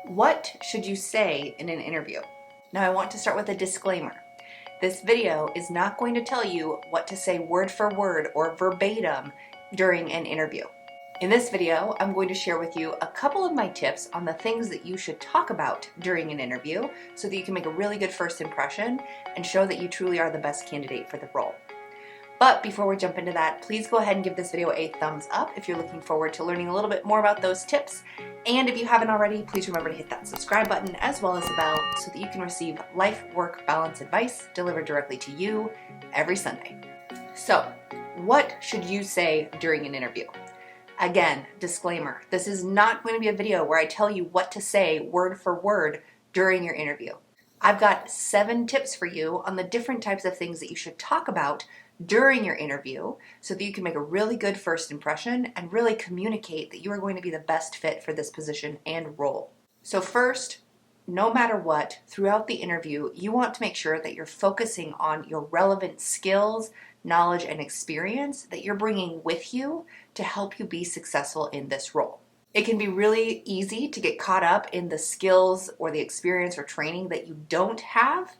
What should you say in an interview? Now, I want to start with a disclaimer. This video is not going to tell you what to say word for word or verbatim during an interview. In this video, I'm going to share with you a couple of my tips on the things that you should talk about during an interview so that you can make a really good first impression and show that you truly are the best candidate for the role. But before we jump into that, please go ahead and give this video a thumbs up if you're looking forward to learning a little bit more about those tips. And if you haven't already, please remember to hit that subscribe button as well as the bell so that you can receive life-work balance advice delivered directly to you every Sunday. So, what should you say during an interview? Again, disclaimer, this is not going to be a video where I tell you what to say word for word during your interview. I've got 7 tips for you on the different types of things that you should talk about during your interview so that you can make a really good first impression and really communicate that you are going to be the best fit for this position and role. So first, no matter what, throughout the interview, you want to make sure that you're focusing on your relevant skills, knowledge, and experience that you're bringing with you to help you be successful in this role. It can be really easy to get caught up in the skills or the experience or training that you don't have,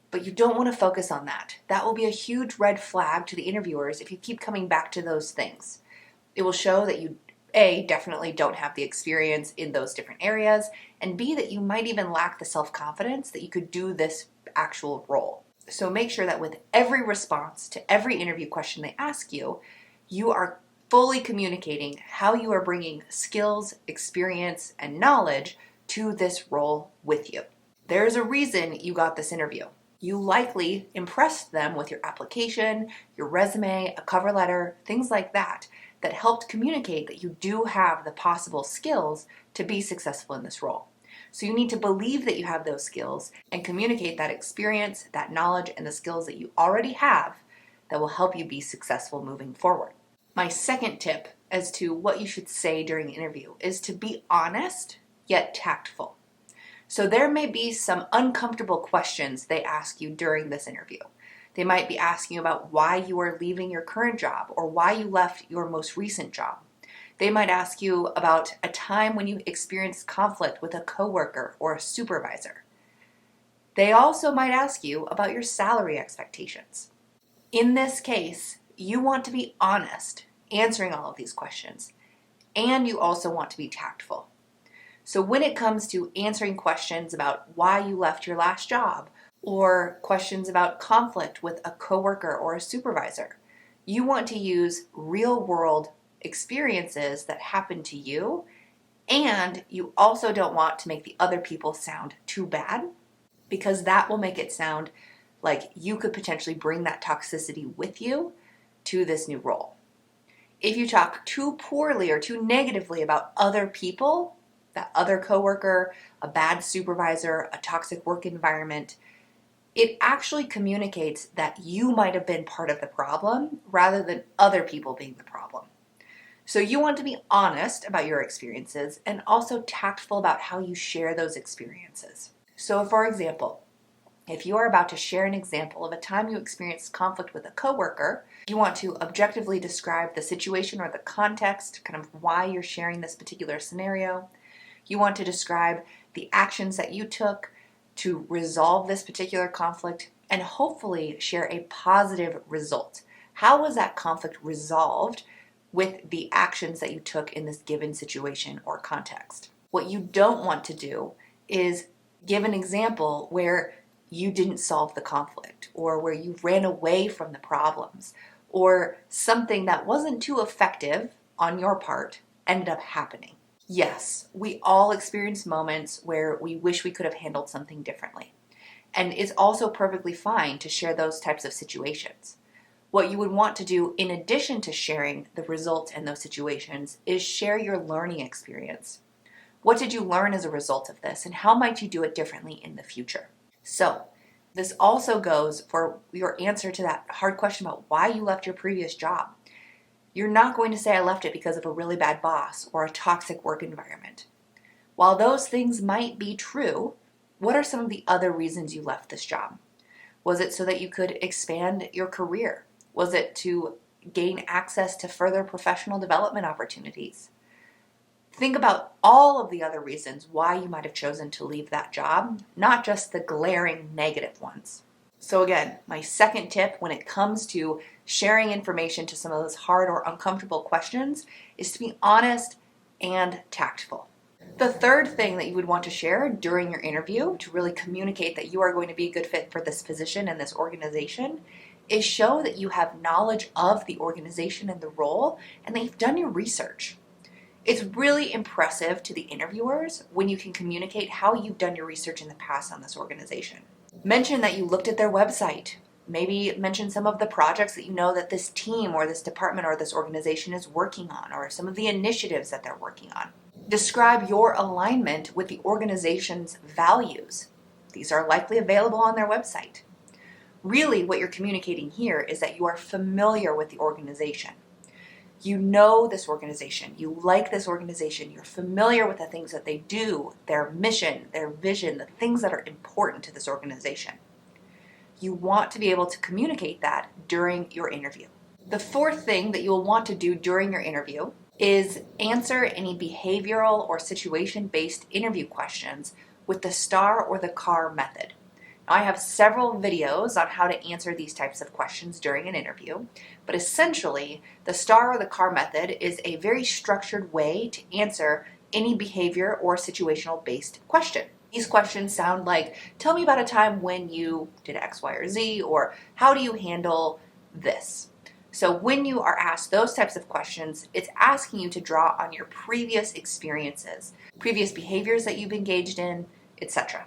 but you don't want to focus on that. That will be a huge red flag to the interviewers if you keep coming back to those things. It will show that you, A, definitely don't have the experience in those different areas, and B, that you might even lack the self-confidence that you could do this actual role. So make sure that with every response to every interview question they ask you, you are fully communicating how you are bringing skills, experience, and knowledge to this role with you. There's a reason you got this interview. You likely impressed them with your application, your resume, a cover letter, things like that, that helped communicate that you do have the possible skills to be successful in this role. So you need to believe that you have those skills and communicate that experience, that knowledge, and the skills that you already have that will help you be successful moving forward. My second tip as to what you should say during an interview is to be honest yet tactful. So there may be some uncomfortable questions they ask you during this interview. They might be asking about why you are leaving your current job or why you left your most recent job. They might ask you about a time when you experienced conflict with a coworker or a supervisor. They also might ask you about your salary expectations. In this case, you want to be honest answering all of these questions, and you also want to be tactful. So when it comes to answering questions about why you left your last job or questions about conflict with a coworker or a supervisor, you want to use real-world experiences that happened to you, and you also don't want to make the other people sound too bad because that will make it sound like you could potentially bring that toxicity with you to this new role. If you talk too poorly or too negatively about other people, that other coworker, a bad supervisor, a toxic work environment, it actually communicates that you might have been part of the problem rather than other people being the problem. So you want to be honest about your experiences and also tactful about how you share those experiences. So for example, if you are about to share an example of a time you experienced conflict with a coworker, you want to objectively describe the situation or the context, kind of why you're sharing this particular scenario. You want to describe the actions that you took to resolve this particular conflict and hopefully share a positive result. How was that conflict resolved with the actions that you took in this given situation or context? What you don't want to do is give an example where you didn't solve the conflict or where you ran away from the problems or something that wasn't too effective on your part ended up happening. Yes, we all experience moments where we wish we could have handled something differently. And it's also perfectly fine to share those types of situations. What you would want to do in addition to sharing the results in those situations is share your learning experience. What did you learn as a result of this and how might you do it differently in the future? So, this also goes for your answer to that hard question about why you left your previous job. You're not going to say I left it because of a really bad boss or a toxic work environment. While those things might be true, what are some of the other reasons you left this job? Was it so that you could expand your career? Was it to gain access to further professional development opportunities? Think about all of the other reasons why you might have chosen to leave that job, not just the glaring negative ones. So again, my second tip when it comes to sharing information to some of those hard or uncomfortable questions is to be honest and tactful. The third thing that you would want to share during your interview to really communicate that you are going to be a good fit for this position and this organization is show that you have knowledge of the organization and the role and that you've done your research. It's really impressive to the interviewers when you can communicate how you've done your research in the past on this organization. Mention that you looked at their website. Maybe mention some of the projects that you know that this team or this department or this organization is working on, or some of the initiatives that they're working on. Describe your alignment with the organization's values. These are likely available on their website. Really, what you're communicating here is that you are familiar with the organization. You know this organization, you like this organization, you're familiar with the things that they do, their mission, their vision, the things that are important to this organization. You want to be able to communicate that during your interview. The fourth thing that you will want to do during your interview is answer any behavioral or situation-based interview questions with the STAR or the CAR method. I have several videos on how to answer these types of questions during an interview, but essentially the STAR or the CAR method is a very structured way to answer any behavior or situational based question. These questions sound like, tell me about a time when you did X, Y, or Z, or how do you handle this? So when you are asked those types of questions, it's asking you to draw on your previous experiences, previous behaviors that you've engaged in, etc.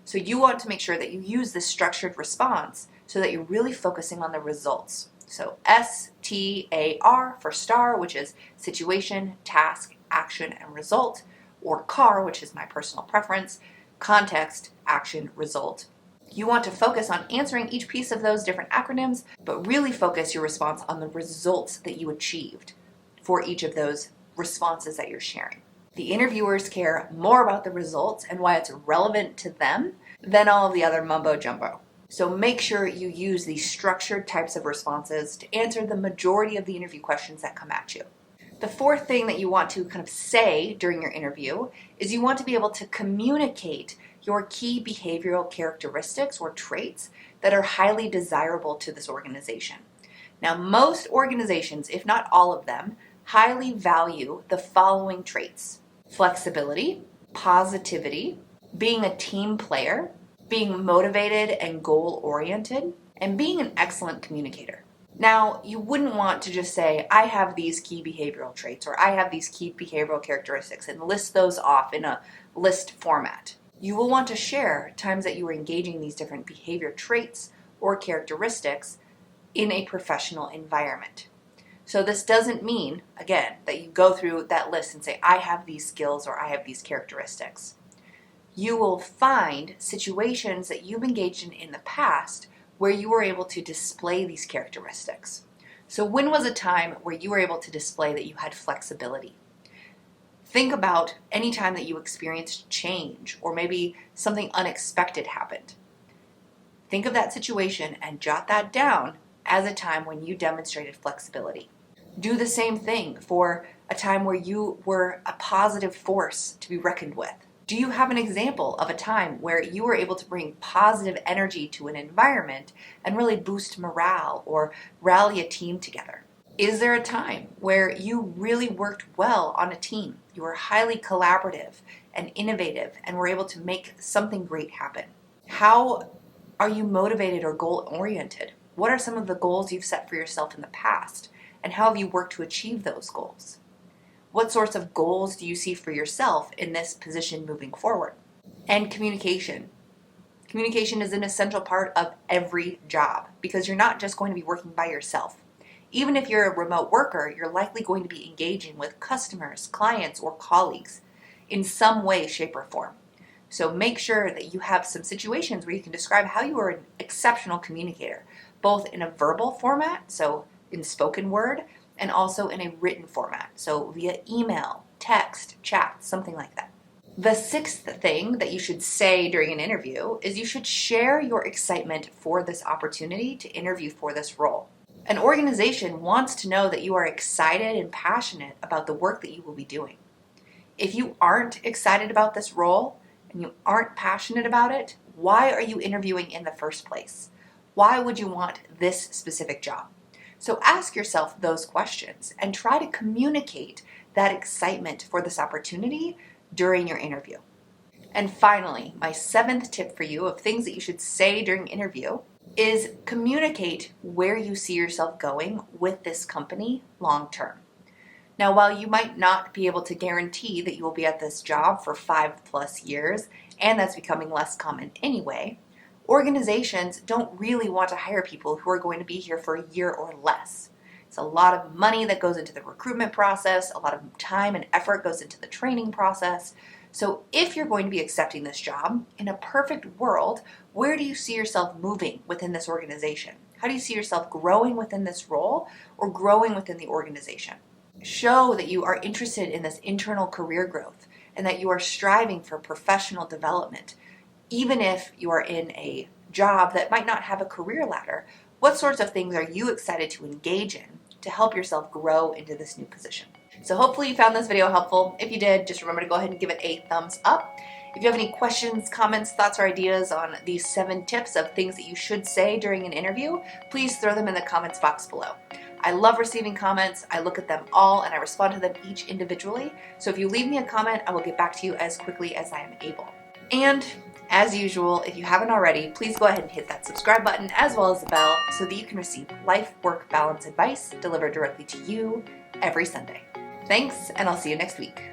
So you want to make sure that you use this structured response so that you're really focusing on the results. So STAR for STAR, which is situation, task, action, and result, or CAR, which is my personal preference, context, action, result. You want to focus on answering each piece of those different acronyms, but really focus your response on the results that you achieved for each of those responses that you're sharing. The interviewers care more about the results and why it's relevant to them than all of the other mumbo jumbo. So make sure you use these structured types of responses to answer the majority of the interview questions that come at you. The fourth thing that you want to kind of say during your interview is you want to be able to communicate your key behavioral characteristics or traits that are highly desirable to this organization. Now, most organizations, if not all of them, highly value the following traits: flexibility, positivity, being a team player, being motivated and goal-oriented, and being an excellent communicator. Now, you wouldn't want to just say, I have these key behavioral traits, or I have these key behavioral characteristics, and list those off in a list format. You will want to share times that you are engaging these different behavior traits or characteristics in a professional environment. So this doesn't mean, again, that you go through that list and say, I have these skills or I have these characteristics. You will find situations that you've engaged in the past where you were able to display these characteristics. So when was a time where you were able to display that you had flexibility? Think about any time that you experienced change or maybe something unexpected happened. Think of that situation and jot that down as a time when you demonstrated flexibility. Do the same thing for a time where you were a positive force to be reckoned with. Do you have an example of a time where you were able to bring positive energy to an environment and really boost morale or rally a team together? Is there a time where you really worked well on a team? You were highly collaborative and innovative and were able to make something great happen. How are you motivated or goal-oriented? What are some of the goals you've set for yourself in the past? And how have you worked to achieve those goals? What sorts of goals do you see for yourself in this position moving forward? And communication. Communication is an essential part of every job because you're not just going to be working by yourself. Even if you're a remote worker, you're likely going to be engaging with customers, clients, or colleagues in some way, shape, or form. So make sure that you have some situations where you can describe how you are an exceptional communicator, both in a verbal format, so in spoken word, and also in a written format, so via email, text, chat, something like that. The sixth thing that you should say during an interview is you should share your excitement for this opportunity to interview for this role. An organization wants to know that you are excited and passionate about the work that you will be doing. If you aren't excited about this role and you aren't passionate about it, why are you interviewing in the first place? Why would you want this specific job? So ask yourself those questions and try to communicate that excitement for this opportunity during your interview. And finally, my 7th tip for you of things that you should say during interview is communicate where you see yourself going with this company long term. Now, while you might not be able to guarantee that you will be at this job for 5+ years, and that's becoming less common anyway, organizations don't really want to hire people who are going to be here for a year or less. It's a lot of money that goes into the recruitment process, a lot of time and effort goes into the training process. So if you're going to be accepting this job, in a perfect world, where do you see yourself moving within this organization? How do you see yourself growing within this role or growing within the organization? Show that you are interested in this internal career growth and that you are striving for professional development. Even if you are in a job that might not have a career ladder, what sorts of things are you excited to engage in to help yourself grow into this new position? So hopefully you found this video helpful. If you did, just remember to go ahead and give it a thumbs up. If you have any questions, comments, thoughts, or ideas on these 7 tips of things that you should say during an interview, please throw them in the comments box below. I love receiving comments. I look at them all and I respond to them each individually. So if you leave me a comment, I will get back to you as quickly as I am able. And as usual, if you haven't already, please go ahead and hit that subscribe button as well as the bell so that you can receive life-work balance advice delivered directly to you every Sunday. Thanks, and I'll see you next week.